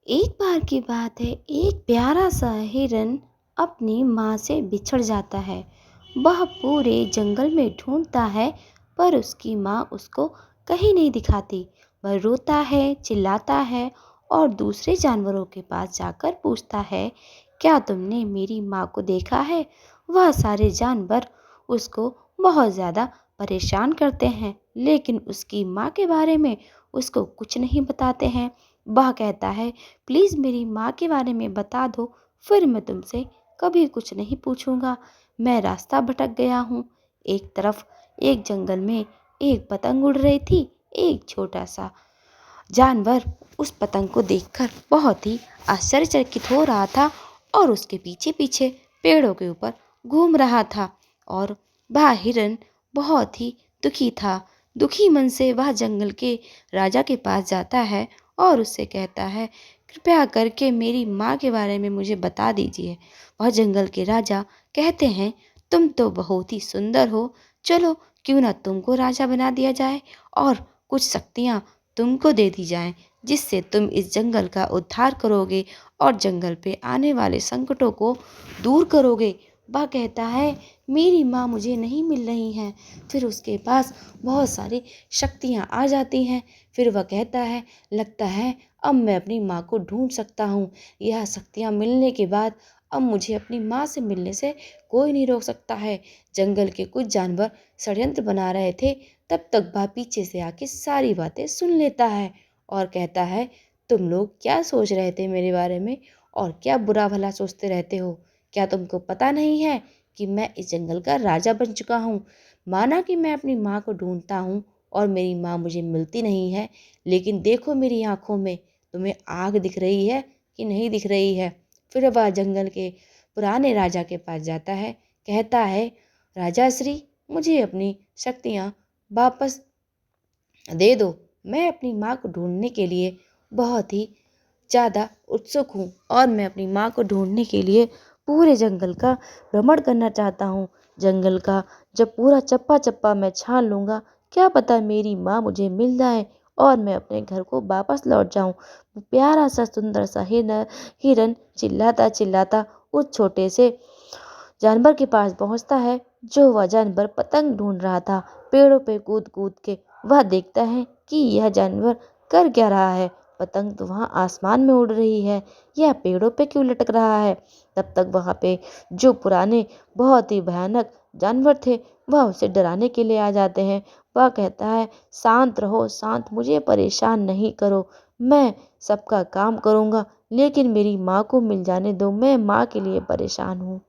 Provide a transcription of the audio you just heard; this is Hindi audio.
एक बार की बात है, एक प्यारा सा हिरन अपनी माँ से बिछड़ जाता है। वह पूरे जंगल में ढूंढता है, पर उसकी माँ उसको कहीं नहीं दिखाती। वह रोता है, चिल्लाता है और दूसरे जानवरों के पास जाकर पूछता है, क्या तुमने मेरी माँ को देखा है? वह सारे जानवर उसको बहुत ज़्यादा परेशान करते हैं, लेकिन उसकी माँ के बारे में उसको कुछ नहीं बताते हैं। वह कहता है, प्लीज़ मेरी माँ के बारे में बता दो, फिर मैं तुमसे कभी कुछ नहीं पूछूंगा। मैं रास्ता भटक गया हूँ। एक तरफ एक जंगल में एक पतंग उड़ रही थी। एक छोटा सा जानवर उस पतंग को देखकर बहुत ही आश्चर्यचकित हो रहा था और उसके पीछे पीछे पेड़ों के ऊपर घूम रहा था। और वह हिरन बहुत ही दुखी था। दुखी मन से वह जंगल के राजा के पास जाता है और उससे कहता है, कृपया करके मेरी माँ के बारे में मुझे बता दीजिए। वह जंगल के राजा कहते हैं, तुम तो बहुत ही सुंदर हो, चलो क्यों ना तुमको राजा बना दिया जाए और कुछ शक्तियाँ तुमको दे दी जाएं, जिससे तुम इस जंगल का उद्धार करोगे और जंगल पे आने वाले संकटों को दूर करोगे। वह कहता है, मेरी माँ मुझे नहीं मिल रही हैं। फिर उसके पास बहुत सारी शक्तियाँ आ जाती हैं। फिर वह कहता है, लगता है अब मैं अपनी माँ को ढूंढ सकता हूँ। यह शक्तियाँ मिलने के बाद अब मुझे अपनी माँ से मिलने से कोई नहीं रोक सकता है। जंगल के कुछ जानवर षड्यंत्र बना रहे थे, तब तक वह पीछे से आके सारी बातें सुन लेता है और कहता है, तुम लोग क्या सोच रहे थे मेरे बारे में और क्या बुरा भला सोचते रहते हो? क्या तुमको पता नहीं है कि मैं इस जंगल का राजा बन चुका हूँ? माना कि मैं अपनी माँ को ढूंढता हूँ और मेरी माँ मुझे मिलती नहीं है, लेकिन देखो मेरी आँखों में, तुम्हें आग दिख रही है कि नहीं दिख रही है? फिर वह जंगल के पुराने राजा के पास जाता है, कहता है, राजा श्री, मुझे अपनी शक्तियाँ वापस दे दो। मैं अपनी माँ को ढूंढने के लिए बहुत ही ज़्यादा उत्सुक हूँ और मैं अपनी माँ को ढूंढने के लिए पूरे जंगल का भ्रमण करना चाहता हूँ। जंगल का जब पूरा चप्पा चप्पा मैं छान लूँगा, क्या पता मेरी माँ मुझे मिल जाए और मैं अपने घर को वापस लौट जाऊँ। प्यारा सा सुंदर सा हिरन चिल्लाता चिल्लाता उस छोटे से जानवर के पास पहुंचता है, जो वह जानवर पतंग ढूंढ रहा था। पेड़ों पे कूद कूद के वह देखता है कि यह जानवर कर क्या रहा है। पतंग तो वहाँ आसमान में उड़ रही है, यह पेड़ों पे क्यों लटक रहा है? तब तक वहाँ पे जो पुराने बहुत ही भयानक जानवर थे, वह उसे डराने के लिए आ जाते हैं। वह कहता है, शांत रहो शांत, मुझे परेशान नहीं करो, मैं सबका काम करूँगा, लेकिन मेरी माँ को मिल जाने दो, मैं माँ के लिए परेशान हूँ।